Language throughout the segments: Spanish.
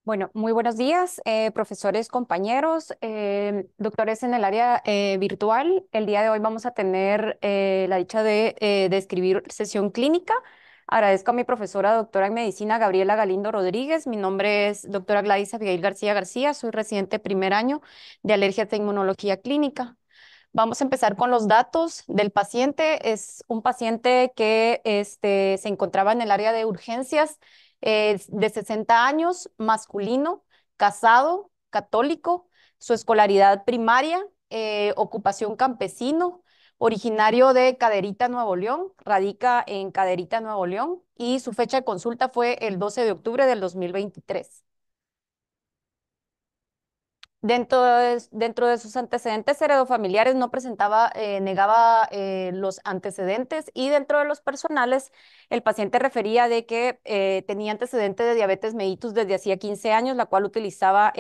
Bueno, muy buenos días, profesores, compañeros, doctores en el área virtual. El día de hoy vamos a tener la dicha de describir sesión clínica. Agradezco a mi profesora, doctora en medicina, Gabriela Galindo Rodríguez. Mi nombre es doctora Gladys Abigail García García. Soy residente primer año de alergias e inmunología clínica. Vamos a empezar con los datos del paciente. Es un paciente que se encontraba en el área de urgencias, de 60 años, masculino, casado, católico, su escolaridad primaria, ocupación campesino, originario de Caderita, Nuevo León, radica en Caderita, Nuevo León, y su fecha de consulta fue el 12 de octubre del 2023. Dentro de sus antecedentes heredofamiliares no presentaba, negaba los antecedentes, y dentro de los personales el paciente refería de que tenía antecedente de diabetes mellitus desde hacía 15 años, la cual utilizaba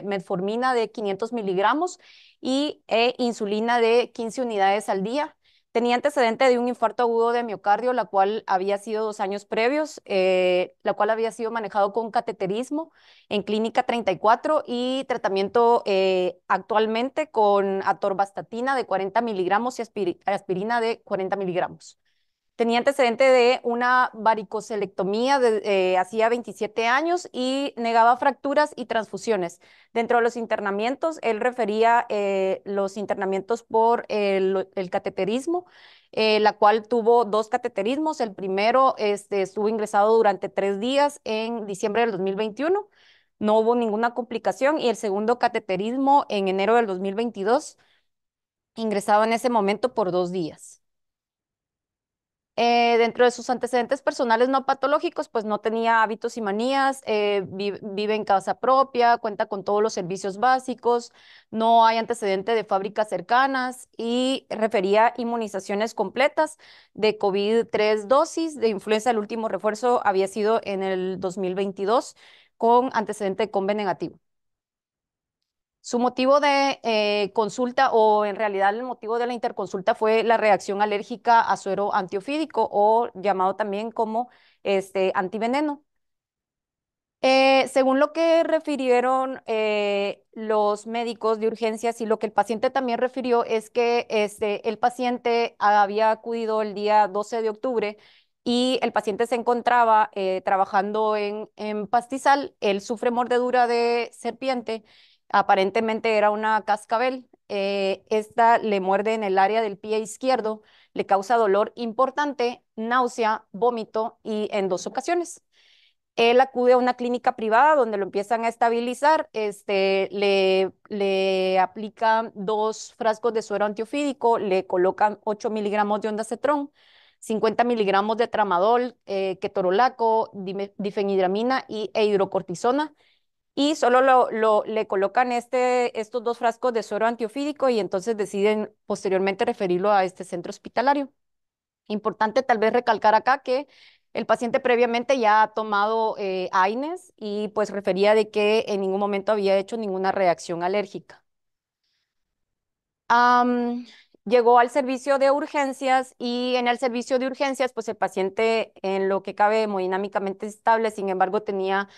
metformina de 500 miligramos e insulina de 15 unidades al día. Tenía antecedente de un infarto agudo de miocardio, la cual había sido 2 años previos, la cual había sido manejado con cateterismo en Clínica 34 y tratamiento actualmente con atorvastatina de 40 miligramos y aspirina de 40 miligramos. Tenía antecedente de una varicocelectomía hacía 27 años y negaba fracturas y transfusiones. Dentro de los internamientos, él refería los internamientos por el cateterismo, la cual tuvo dos cateterismos. El primero estuvo ingresado durante 3 días en diciembre del 2021. No hubo ninguna complicación, y el segundo cateterismo en enero del 2022, ingresado en ese momento por 2 días. Dentro de sus antecedentes personales no patológicos, pues no tenía hábitos y manías, vive en casa propia, cuenta con todos los servicios básicos, no hay antecedente de fábricas cercanas, y refería inmunizaciones completas de COVID, 3 dosis, de influenza. El último refuerzo había sido en el 2022 con antecedente de COMBE negativo. Su motivo de consulta, o en realidad el motivo de la interconsulta, fue la reacción alérgica a suero antiofídico, o llamado también como antiveneno. Según lo que refirieron los médicos de urgencias, y lo que el paciente también refirió, es que el paciente había acudido el día 12 de octubre y el paciente se encontraba trabajando en pastizal. Él sufre mordedura de serpiente, aparentemente era una cascabel. Esta le muerde en el área del pie izquierdo, le causa dolor importante, náusea, vómito, y en 2 ocasiones. Él acude a una clínica privada donde lo empiezan a estabilizar, le aplican 2 frascos de suero antiofídico, le colocan 8 miligramos de ondansetron, 50 miligramos de tramadol, ketorolaco, difenhidramina e hidrocortisona, y solo le colocan estos 2 frascos de suero antiofídico, y entonces deciden posteriormente referirlo a este centro hospitalario. Importante tal vez recalcar acá que el paciente previamente ya ha tomado AINES, y pues refería de que en ningún momento había hecho ninguna reacción alérgica. Am, Llegó al servicio de urgencias, y en el servicio de urgencias pues el paciente, en lo que cabe, hemodinámicamente estable. Sin embargo, tenía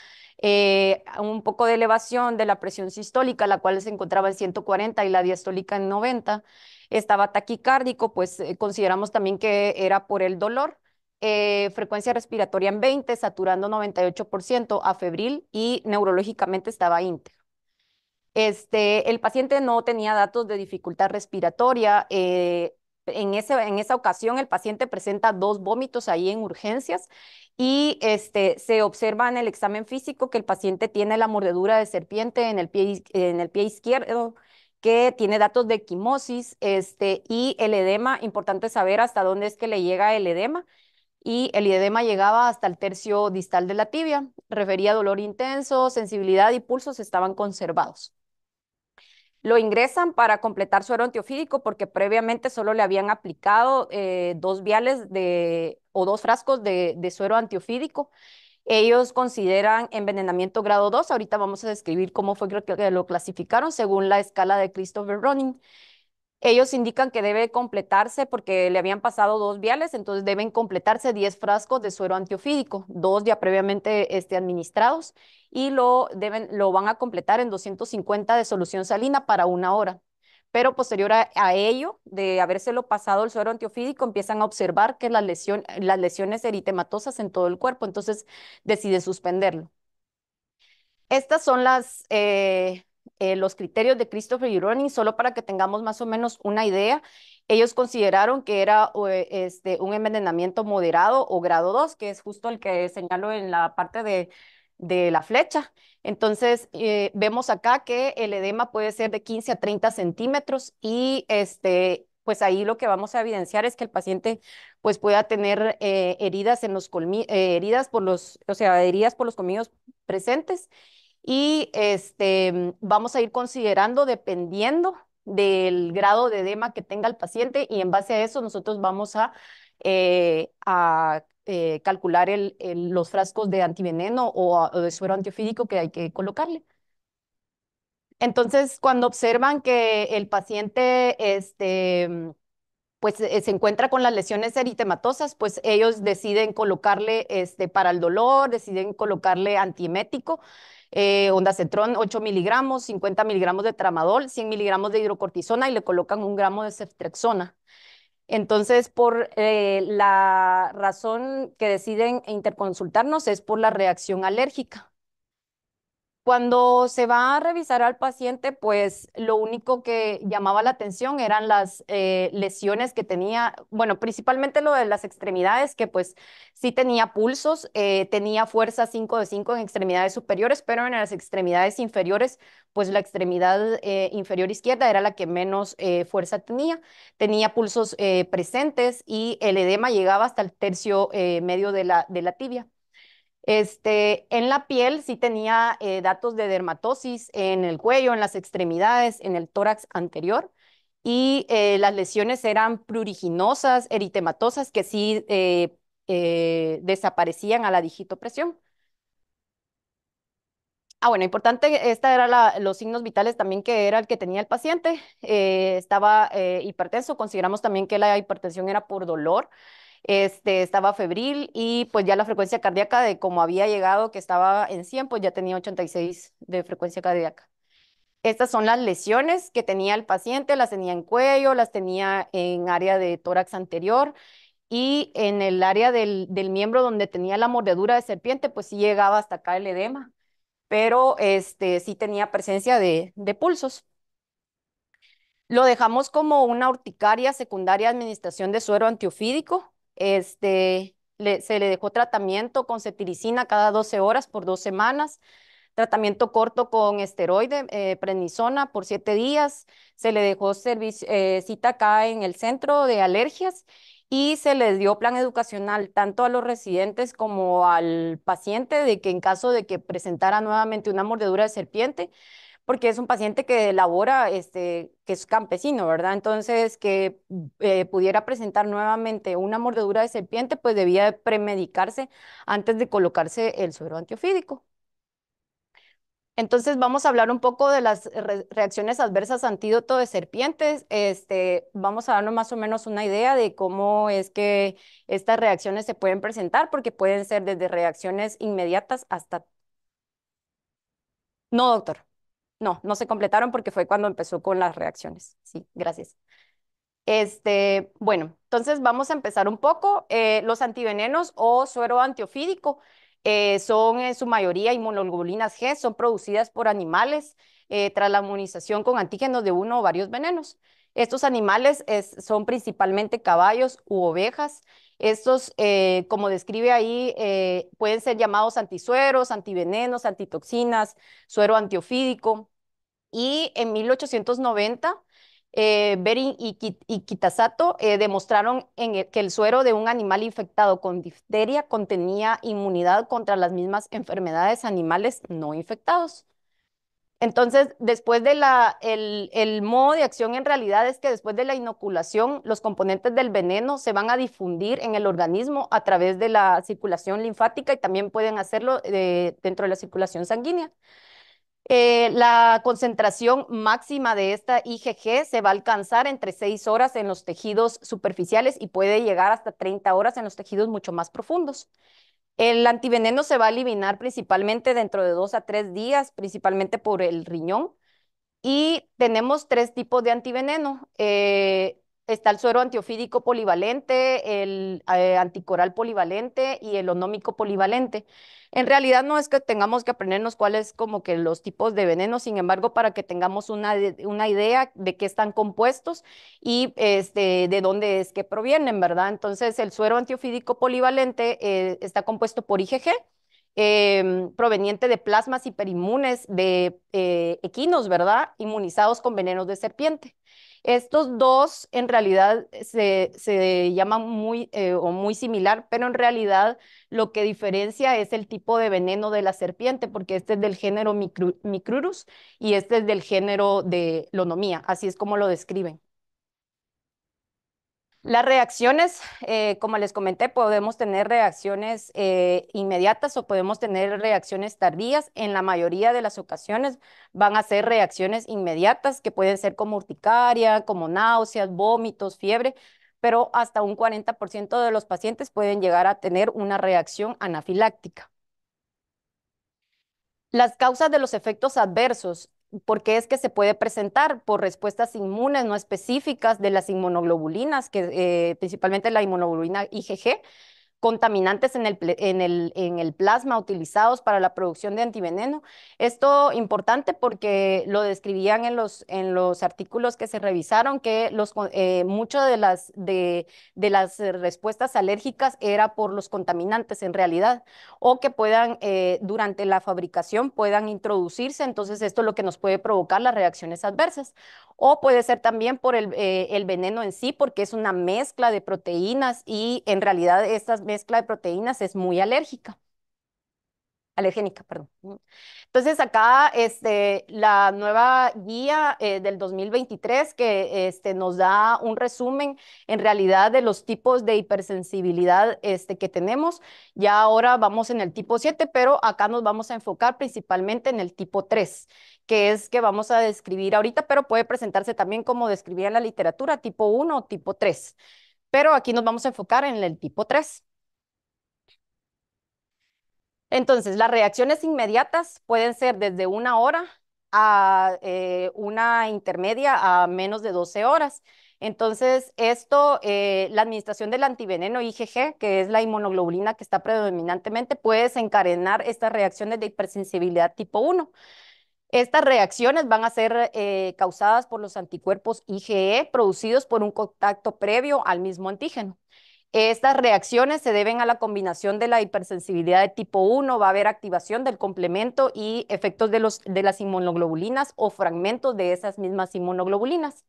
un poco de elevación de la presión sistólica, la cual se encontraba en 140 y la diastólica en 90. Estaba taquicárdico, pues consideramos también que era por el dolor. Frecuencia respiratoria en 20, saturando 98%, afebril, y neurológicamente estaba íntegro. El paciente no tenía datos de dificultad respiratoria. En esa ocasión, el paciente presenta 2 vómitos ahí en urgencias, y se observa en el examen físico que el paciente tiene la mordedura de serpiente en el pie izquierdo, que tiene datos de equimosis, y el edema. Importante saber hasta dónde es que le llega el edema, y el edema llegaba hasta el tercio distal de la tibia. Refería dolor intenso, sensibilidad y pulsos estaban conservados. Lo ingresan para completar suero antiofídico, porque previamente solo le habían aplicado 2 viales o 2 frascos de suero antiofídico. Ellos consideran envenenamiento grado 2. Ahorita vamos a describir cómo fue que lo clasificaron según la escala de Christopher Ronin. Ellos indican que debe completarse porque le habían pasado 2 viales, entonces deben completarse 10 frascos de suero antiofídico, dos ya previamente administrados, y lo van a completar en 250 de solución salina para 1 hora. Pero posterior a ello, de habérselo pasado el suero antiofídico, empiezan a observar que las lesiones eritematosas en todo el cuerpo, entonces decide suspenderlo. Estas son los criterios de Christopher y Ronnie, solo para que tengamos más o menos una idea. Ellos consideraron que era un envenenamiento moderado o grado 2, que es justo el que señalo en la parte de la flecha. Entonces, vemos acá que el edema puede ser de 15 a 30 centímetros y pues ahí lo que vamos a evidenciar es que el paciente pues pueda tener heridas en los heridas o sea, heridas por los colmillos presentes y vamos a ir considerando dependiendo del grado de edema que tenga el paciente y en base a eso nosotros vamos a calcular los frascos de antiveneno o de suero antiofídico que hay que colocarle. Entonces, cuando observan que el paciente pues se encuentra con las lesiones eritematosas, pues ellos deciden colocarle para el dolor, deciden colocarle antiemético, ondansetron 8 miligramos, 50 miligramos de tramadol, 100 miligramos de hidrocortisona y le colocan 1 gramo de ceftriaxona. Entonces, por la razón que deciden interconsultarnos es por la reacción alérgica. Cuando se va a revisar al paciente, pues lo único que llamaba la atención eran las lesiones que tenía, bueno, principalmente lo de las extremidades, que pues sí tenía pulsos, tenía fuerza 5 de 5 en extremidades superiores, pero en las extremidades inferiores, pues la extremidad inferior izquierda era la que menos fuerza tenía pulsos presentes y el edema llegaba hasta el tercio medio de la tibia. En la piel sí tenía datos de dermatosis en el cuello, en las extremidades, en el tórax anterior y las lesiones eran pruriginosas, eritematosas, que sí desaparecían a la digitopresión. Bueno, importante, esta era los signos vitales también que era el que tenía el paciente. Estaba hipertenso, consideramos también que la hipertensión era por dolor. Estaba febril y pues ya la frecuencia cardíaca de como había llegado, que estaba en 100, pues ya tenía 86 de frecuencia cardíaca. Estas son las lesiones que tenía el paciente, las tenía en cuello, las tenía en área de tórax anterior y en el área del miembro donde tenía la mordedura de serpiente, pues sí llegaba hasta acá el edema, pero sí tenía presencia de pulsos. Lo dejamos como una urticaria secundaria de administración de suero antiofídico. Se le dejó tratamiento con cetiricina cada 12 horas por 2 semanas, tratamiento corto con esteroide, prednisona por 7 días. Se le dejó cita acá en el centro de alergias y se le dio plan educacional tanto a los residentes como al paciente de que en caso de que presentara nuevamente una mordedura de serpiente, porque es un paciente que elabora, que es campesino, ¿verdad? Entonces, que pudiera presentar nuevamente una mordedura de serpiente, pues debía de premedicarse antes de colocarse el suero antiofídico. Entonces, vamos a hablar un poco de las reacciones adversas antídoto de serpientes. Vamos a darnos más o menos una idea de cómo es que estas reacciones se pueden presentar, porque pueden ser desde reacciones inmediatas hasta... No, doctor. No, no se completaron porque fue cuando empezó con las reacciones. Sí, gracias. Bueno, entonces vamos a empezar un poco. Los antivenenos o suero antiofídico son en su mayoría inmunoglobulinas G, son producidas por animales tras la inmunización con antígenos de uno o varios venenos. Estos animales son principalmente caballos u ovejas. Estos, como describe ahí, pueden ser llamados antisueros, antivenenos, antitoxinas, suero antiofídico. Y en 1890, Bering y Kitasato demostraron que el suero de un animal infectado con difteria contenía inmunidad contra las mismas enfermedades animales no infectados. Entonces, después el modo de acción en realidad es que después de la inoculación, los componentes del veneno se van a difundir en el organismo a través de la circulación linfática y también pueden hacerlo dentro de la circulación sanguínea. La concentración máxima de esta IgG se va a alcanzar entre 6 horas en los tejidos superficiales y puede llegar hasta 30 horas en los tejidos mucho más profundos. El antiveneno se va a eliminar principalmente dentro de 2 a 3 días, principalmente por el riñón. Y tenemos tres tipos de antiveneno. Está el suero antiofídico polivalente, el anticoral polivalente y el onómico polivalente. En realidad no es que tengamos que aprendernos cuáles como que los tipos de veneno, sin embargo, para que tengamos una idea de qué están compuestos y de dónde es que provienen, ¿verdad? Entonces, el suero antiofídico polivalente está compuesto por IgG, proveniente de plasmas hiperinmunes de equinos, ¿verdad? Inmunizados con venenos de serpiente. Estos dos en realidad se llaman muy o muy similar, pero en realidad lo que diferencia es el tipo de veneno de la serpiente, porque este es del género Micrurus y este es del género de Lonomía, así es como lo describen. Las reacciones, como les comenté, podemos tener reacciones inmediatas o podemos tener reacciones tardías. En la mayoría de las ocasiones van a ser reacciones inmediatas, que pueden ser como urticaria, como náuseas, vómitos, fiebre, pero hasta un 40% de los pacientes pueden llegar a tener una reacción anafiláctica. Las causas de los efectos adversos, ¿por qué es que se puede presentar? Por respuestas inmunes no específicas de las inmunoglobulinas, que principalmente la inmunoglobulina IgG, contaminantes en el plasma utilizados para la producción de antiveneno. Esto importante porque lo describían en los artículos que se revisaron, que muchas de las respuestas alérgicas era por los contaminantes en realidad, o que puedan, durante la fabricación, puedan introducirse. Entonces, esto es lo que nos puede provocar las reacciones adversas. O puede ser también por el veneno en sí, porque es una mezcla de proteínas y en realidad esta mezcla de proteínas es muy alergénica, perdón. Entonces acá la nueva guía del 2023 que nos da un resumen en realidad de los tipos de hipersensibilidad que tenemos. Ya ahora vamos en el tipo 7, pero acá nos vamos a enfocar principalmente en el tipo 3, que es que vamos a describir ahorita, pero puede presentarse también como describía en la literatura, tipo 1 o tipo 3. Pero aquí nos vamos a enfocar en el tipo 3. Entonces, las reacciones inmediatas pueden ser desde 1 hora a una intermedia a menos de 12 horas. Entonces, la administración del antiveneno IgG, que es la inmunoglobulina que está predominantemente, puede desencadenar estas reacciones de hipersensibilidad tipo 1. Estas reacciones van a ser causadas por los anticuerpos IgE producidos por un contacto previo al mismo antígeno. Estas reacciones se deben a la combinación de la hipersensibilidad de tipo 1, va a haber activación del complemento y efectos de las inmunoglobulinas o fragmentos de esas mismas inmunoglobulinas.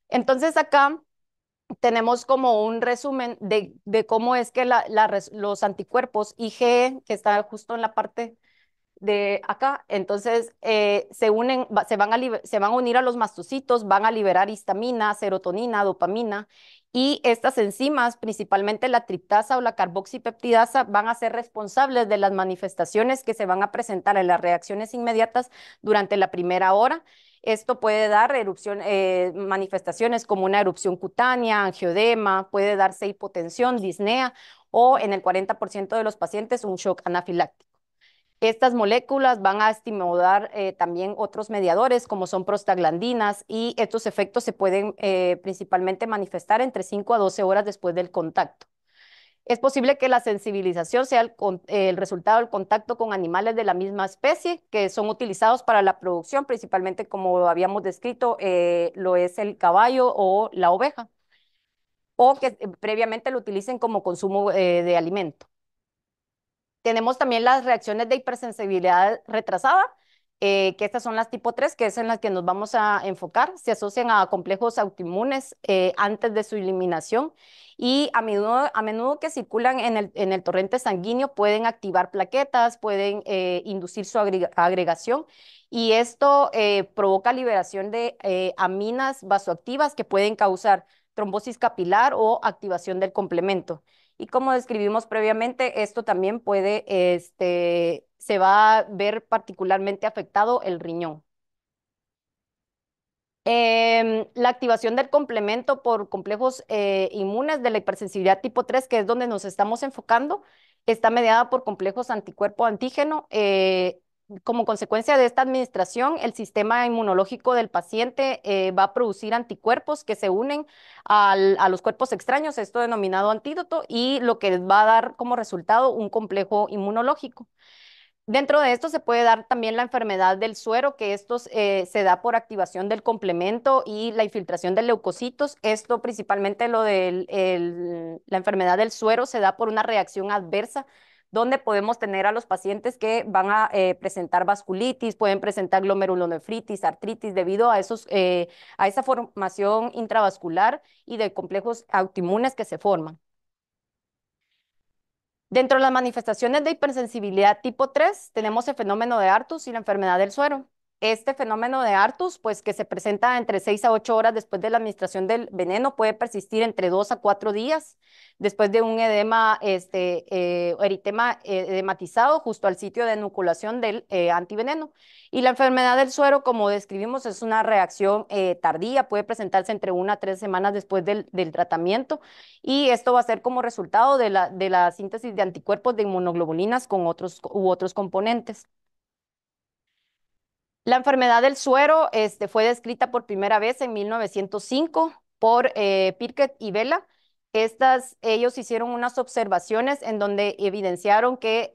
Entonces acá tenemos como un resumen de cómo es que los anticuerpos IgE, que está justo en la parte de acá. Entonces, se unen, se van a unir a los mastocitos, van a liberar histamina, serotonina, dopamina, y estas enzimas, principalmente la triptasa o la carboxipeptidasa, van a ser responsables de las manifestaciones que se van a presentar en las reacciones inmediatas durante la primera hora. Esto puede dar manifestaciones como una erupción cutánea, angioedema, puede darse hipotensión, disnea o en el 40% de los pacientes un shock anafiláctico. Estas moléculas van a estimular también otros mediadores como son prostaglandinas y estos efectos se pueden principalmente manifestar entre 5 a 12 horas después del contacto. Es posible que la sensibilización sea el resultado del contacto con animales de la misma especie que son utilizados para la producción, principalmente como habíamos descrito, lo es el caballo o la oveja, o que previamente lo utilicen como consumo de alimento. Tenemos también las reacciones de hipersensibilidad retrasada, que estas son las tipo 3, que es en las que nos vamos a enfocar. Se asocian a complejos autoinmunes antes de su eliminación y a menudo que circulan en el torrente sanguíneo pueden activar plaquetas, pueden inducir su agregación y esto provoca liberación de aminas vasoactivas que pueden causar trombosis capilar o activación del complemento. Y como describimos previamente, esto también puede se va a ver particularmente afectado el riñón. La activación del complemento por complejos inmunes de la hipersensibilidad tipo 3, que es donde nos estamos enfocando, está mediada por complejos anticuerpo antígeno. Como consecuencia de esta administración, el sistema inmunológico del paciente va a producir anticuerpos que se unen a los cuerpos extraños, esto denominado antídoto, y lo que va a dar como resultado un complejo inmunológico. Dentro de esto se puede dar también la enfermedad del suero, que esto se da por activación del complemento y la infiltración de leucocitos. Esto principalmente la enfermedad del suero se da por una reacción adversa, donde podemos tener a los pacientes que van a presentar vasculitis, pueden presentar glomerulonefritis, artritis, debido a esa formación intravascular y de complejos autoinmunes que se forman. Dentro de las manifestaciones de hipersensibilidad tipo 3 tenemos el fenómeno de Artus y la enfermedad del suero. Este fenómeno de Artus, pues que se presenta entre 6 a 8 horas después de la administración del veneno, puede persistir entre 2 a 4 días después de un edema, eritema edematizado justo al sitio de enuculación del antiveneno. Y la enfermedad del suero, como describimos, es una reacción tardía, puede presentarse entre 1 a 3 semanas después del tratamiento y esto va a ser como resultado de la síntesis de anticuerpos de inmunoglobulinas con otros componentes. La enfermedad del suero fue descrita por primera vez en 1905 por Pirket y Vela. Ellos hicieron unas observaciones en donde evidenciaron que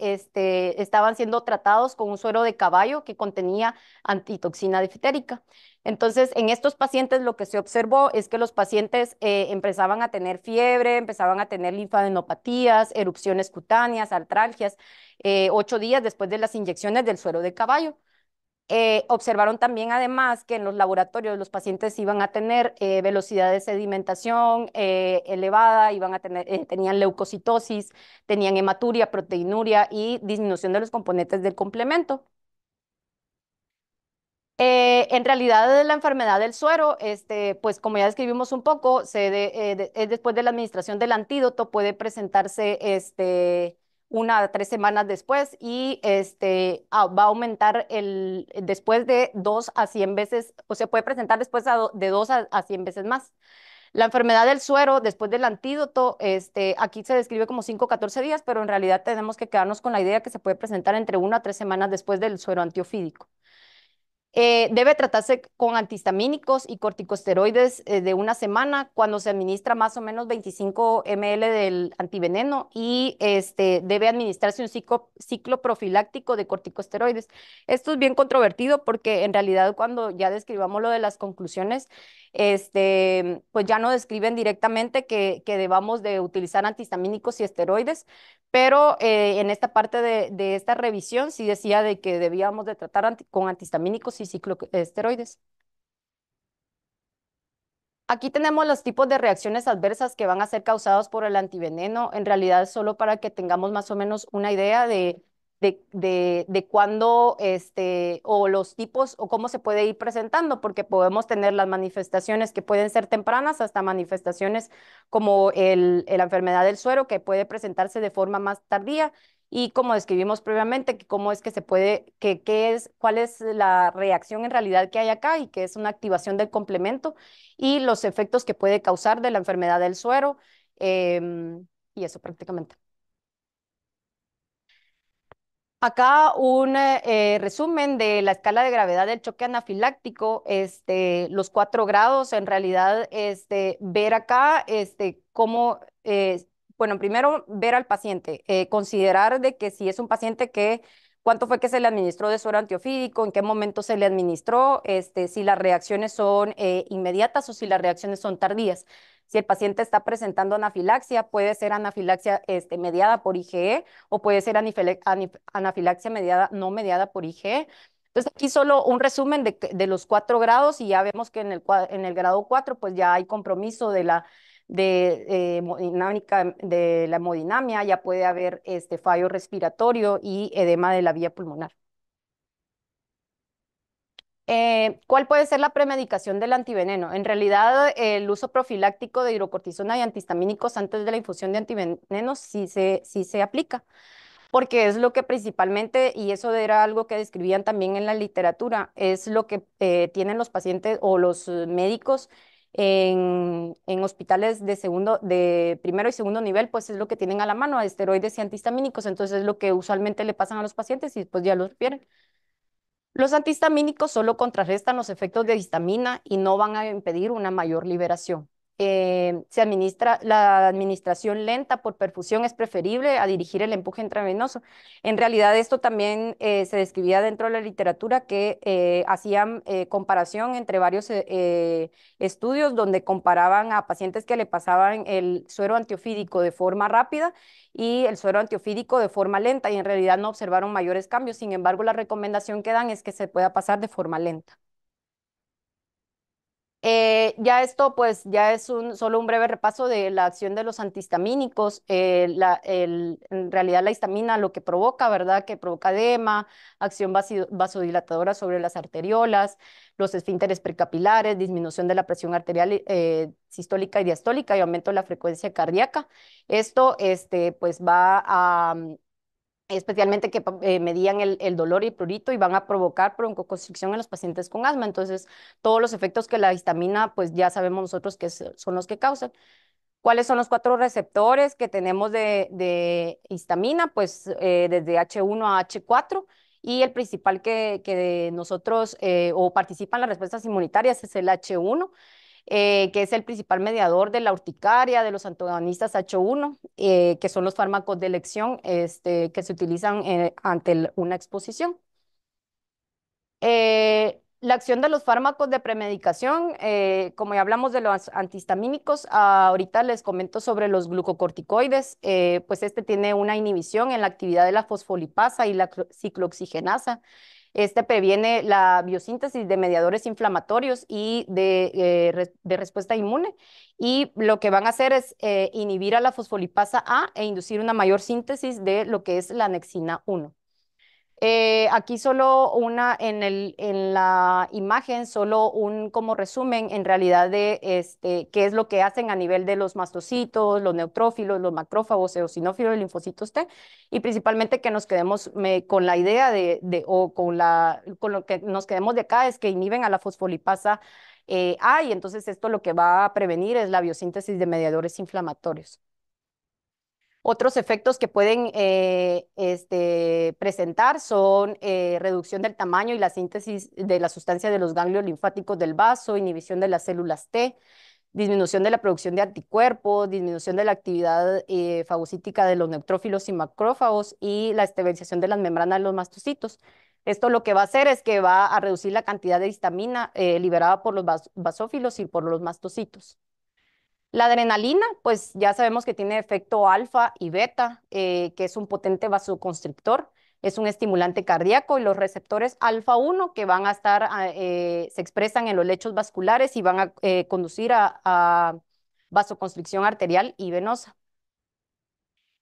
estaban siendo tratados con un suero de caballo que contenía antitoxina difterica. Entonces, en estos pacientes lo que se observó es que los pacientes empezaban a tener fiebre, empezaban a tener linfadenopatías, erupciones cutáneas, artralgias, 8 días después de las inyecciones del suero de caballo. Observaron también además que en los laboratorios los pacientes iban a tener velocidad de sedimentación elevada, tenían leucocitosis, tenían hematuria, proteinuria y disminución de los componentes del complemento. En realidad, la enfermedad del suero, pues como ya describimos un poco, es después de la administración del antídoto, puede presentarse 1 a 3 semanas después y va a aumentar después de 2 a 100 veces, o se puede presentar después de 2 a 100 veces más. La enfermedad del suero después del antídoto, aquí se describe como 5 a 14 días, pero en realidad tenemos que quedarnos con la idea que se puede presentar entre 1 a 3 semanas después del suero antiofídico. Debe tratarse con antihistamínicos y corticosteroides de 1 semana cuando se administra más o menos 25 ml del antiveneno y debe administrarse un ciclo profiláctico de corticosteroides. Esto es bien controvertido porque en realidad cuando ya describamos lo de las conclusiones, pues ya no describen directamente que debamos de utilizar antihistamínicos y esteroides, pero en esta parte de esta revisión sí decía de que debíamos de tratar con antihistamínicos y cicloesteroides. Aquí tenemos los tipos de reacciones adversas que van a ser causados por el antiveneno. En realidad, solo para que tengamos más o menos una idea de cuándo, o los tipos, o cómo se puede ir presentando, porque podemos tener las manifestaciones que pueden ser tempranas hasta manifestaciones como la enfermedad del suero, que puede presentarse de forma más tardía. Y como describimos previamente, que cómo es que se puede, cuál es la reacción en realidad que hay acá y que es una activación del complemento y los efectos que puede causar de la enfermedad del suero. Y eso prácticamente. Acá un resumen de la escala de gravedad del choque anafiláctico, los 4 grados, en realidad, ver acá, cómo, bueno, primero ver al paciente, considerar de que si es un paciente cuánto fue que se le administró de suero antiofídico, en qué momento se le administró, si las reacciones son inmediatas o si las reacciones son tardías. Si el paciente está presentando anafilaxia, puede ser anafilaxia mediada por IgE o puede ser anafilaxia no mediada por IgE. Entonces, aquí solo un resumen de los 4 grados y ya vemos que en el grado 4 pues ya hay compromiso de la hemodinamia, ya puede haber fallo respiratorio y edema de la vía pulmonar. ¿Cuál puede ser la premedicación del antiveneno? En realidad, el uso profiláctico de hidrocortisona y antihistamínicos antes de la infusión de antivenenos sí se aplica. porque es lo que principalmente, y eso era algo que describían también en la literatura, es lo que tienen los pacientes o los médicos en hospitales de segundo, de primero y segundo nivel, pues es lo que tienen a la mano, esteroides y antihistamínicos, entonces es lo que usualmente le pasan a los pacientes y después ya los refieren. Los antihistamínicos solo contrarrestan los efectos de histamina y no van a impedir una mayor liberación. Se administra, la administración lenta por perfusión es preferible a dirigir el empuje intravenoso. En realidad esto también se describía dentro de la literatura que hacían comparación entre varios estudios donde comparaban a pacientes que le pasaban el suero antiofídico de forma rápida y el suero antiofídico de forma lenta y en realidad no observaron mayores cambios. Sin embargo, la recomendación que dan es que se pueda pasar de forma lenta. Ya esto, pues, ya es solo un breve repaso de la acción de los antihistamínicos. En realidad, la histamina lo que provoca, ¿verdad? Que provoca edema, acción vasodilatadora sobre las arteriolas, los esfínteres precapilares, disminución de la presión arterial sistólica y diastólica y aumento de la frecuencia cardíaca. Esto, pues, va a especialmente que medían el dolor y prurito y van a provocar broncoconstricción en los pacientes con asma. Entonces, todos los efectos que la histamina, pues ya sabemos nosotros que son los que causan. ¿Cuáles son los cuatro receptores que tenemos de histamina? Pues desde H1 a H4 y el principal que nosotros o participa en las respuestas inmunitarias es el H1 que es el principal mediador de la urticaria, de los antagonistas H1, que son los fármacos de elección que se utilizan ante una exposición. La acción de los fármacos de premedicación, como ya hablamos de los antihistamínicos, ahorita les comento sobre los glucocorticoides, pues este tiene una inhibición en la actividad de la fosfolipasa y la ciclooxigenasa. Este previene la biosíntesis de mediadores inflamatorios y de respuesta inmune. Y lo que van a hacer es inhibir a la fosfolipasa A e inducir una mayor síntesis de lo que es la anexina 1. Aquí solo en la imagen, solo un como resumen en realidad de qué es lo que hacen a nivel de los mastocitos, los neutrófilos, los macrófagos, eosinófilos, linfocitos T, y principalmente que nos quedemos con la idea o con lo que nos quedemos de acá es que inhiben a la fosfolipasa A, y entonces esto lo que va a prevenir es la biosíntesis de mediadores inflamatorios. Otros efectos que pueden presentar son reducción del tamaño y la síntesis de la sustancia de los ganglios linfáticos del vaso, inhibición de las células T, disminución de la producción de anticuerpos, disminución de la actividad fagocítica de los neutrófilos y macrófagos y la estabilización de las membranas de los mastocitos. Esto lo que va a hacer es que va a reducir la cantidad de histamina liberada por los basófilos y por los mastocitos. La adrenalina, pues ya sabemos que tiene efecto alfa y beta, que es un potente vasoconstrictor, es un estimulante cardíaco y los receptores alfa 1 que van a estar, se expresan en los lechos vasculares y van a conducir a vasoconstricción arterial y venosa.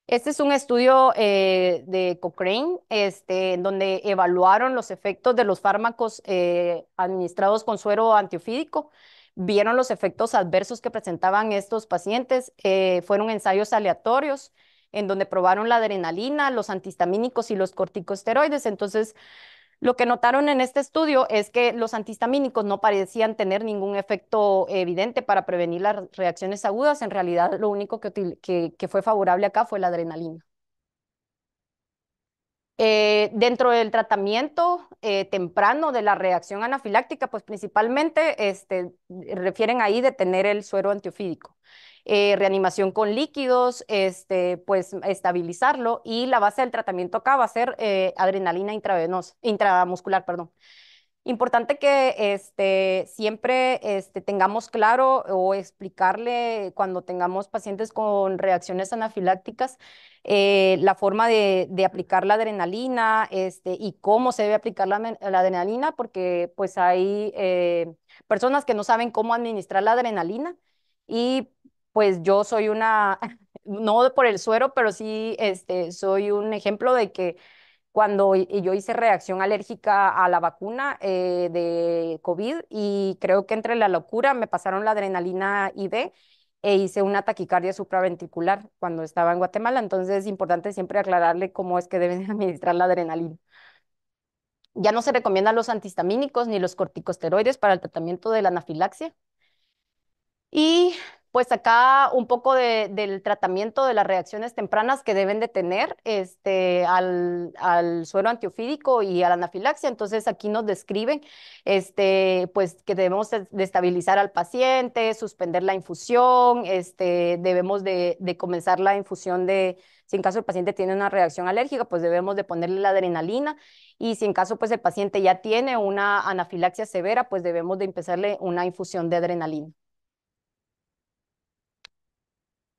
Este es un estudio de Cochrane, en donde evaluaron los efectos de los fármacos administrados con suero antiofídico. Vieron los efectos adversos que presentaban estos pacientes. Fueron ensayos aleatorios en donde probaron la adrenalina, los antihistamínicos y los corticosteroides. Entonces, lo que notaron en este estudio es que los antihistamínicos no parecían tener ningún efecto evidente para prevenir las reacciones agudas. En realidad, lo único que fue favorable acá fue la adrenalina. Dentro del tratamiento temprano de la reacción anafiláctica, pues principalmente refieren ahí de tener el suero antiofídico. Reanimación con líquidos, pues estabilizarlo y la base del tratamiento acá va a ser adrenalina intravenosa, intramuscular, perdón. Importante que siempre tengamos claro o explicarle cuando tengamos pacientes con reacciones anafilácticas la forma de aplicar la adrenalina y cómo se debe aplicar la adrenalina, porque pues hay personas que no saben cómo administrar la adrenalina y pues yo soy una, no por el suero, pero sí soy un ejemplo de que cuando yo hice reacción alérgica a la vacuna de COVID y creo que entre la locura me pasaron la adrenalina IV e hice una taquicardia supraventricular cuando estaba en Guatemala. Entonces es importante siempre aclararle cómo es que deben administrar la adrenalina. Ya no se recomiendan los antihistamínicos ni los corticosteroides para el tratamiento de la anafilaxia. Y pues acá un poco del tratamiento de las reacciones tempranas que deben de tener al suero antiofídico y a la anafilaxia. Entonces aquí nos describen pues que debemos de estabilizar al paciente, suspender la infusión, debemos de comenzar la infusión si en caso el paciente tiene una reacción alérgica, pues debemos de ponerle la adrenalina. Y si en caso pues el paciente ya tiene una anafilaxia severa, pues debemos de empezarle una infusión de adrenalina.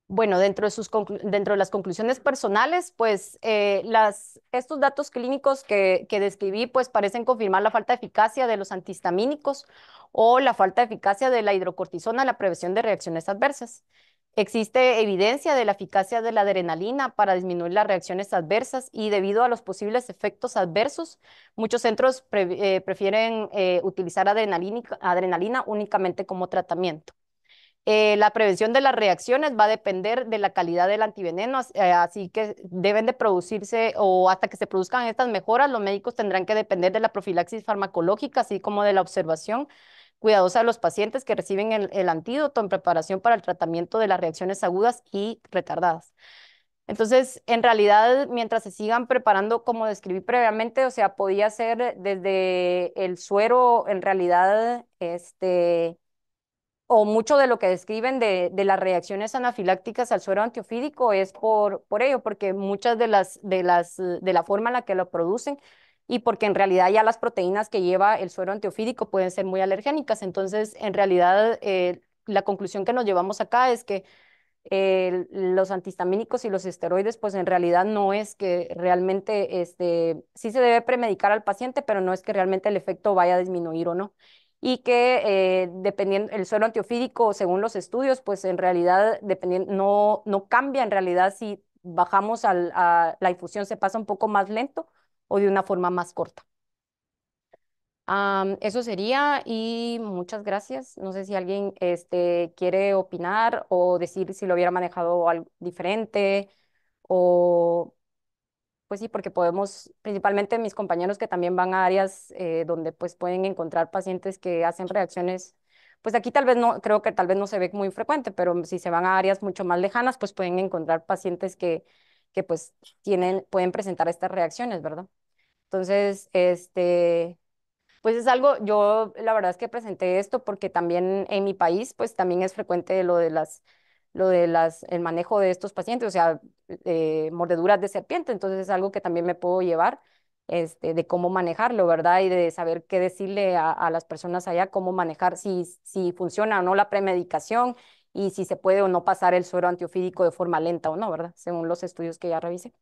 Bueno, dentro de las conclusiones personales, pues estos datos clínicos que describí, pues parecen confirmar la falta de eficacia de los antihistamínicos o la falta de eficacia de la hidrocortisona en la prevención de reacciones adversas. Existe evidencia de la eficacia de la adrenalina para disminuir las reacciones adversas y debido a los posibles efectos adversos, muchos centros prefieren utilizar adrenalina únicamente como tratamiento. La prevención de las reacciones va a depender de la calidad del antiveneno, así que deben de producirse o hasta que se produzcan estas mejoras, los médicos tendrán que depender de la profilaxis farmacológica, así como de la observación cuidadosa de los pacientes que reciben el antídoto en preparación para el tratamiento de las reacciones agudas y retardadas. Entonces, en realidad, mientras se sigan preparando, como describí previamente, o sea, podía ser desde el suero, en realidad, o mucho de lo que describen de las reacciones anafilácticas al suero antiofídico es por ello, porque muchas de la forma en la que lo producen y porque en realidad ya las proteínas que lleva el suero antiofídico pueden ser muy alergénicas. Entonces, en realidad, la conclusión que nos llevamos acá es que los antihistamínicos y los esteroides, pues en realidad no es que realmente, sí se debe premedicar al paciente, pero no es que realmente el efecto vaya a disminuir o no. Y que dependiendo, el suero antiofídico, según los estudios, pues en realidad no cambia en realidad si bajamos a la infusión, se pasa un poco más lento o de una forma más corta. Eso sería y muchas gracias. No sé si alguien quiere opinar o decir si lo hubiera manejado algo diferente o pues sí, porque podemos, principalmente mis compañeros que también van a áreas donde pues pueden encontrar pacientes que hacen reacciones, pues aquí tal vez no, creo que tal vez no se ve muy frecuente, pero si se van a áreas mucho más lejanas, pues pueden encontrar pacientes que pues pueden presentar estas reacciones, ¿verdad? Entonces, pues es algo, yo la verdad es que presenté esto porque también en mi país, pues también es frecuente el manejo de estos pacientes, o sea, mordeduras de serpiente, entonces es algo que también me puedo llevar, de cómo manejarlo, ¿verdad? Y de saber qué decirle a las personas allá, cómo manejar, si funciona o no la premedicación y si se puede o no pasar el suero antiofídico de forma lenta o no, ¿verdad? Según los estudios que ya revisé.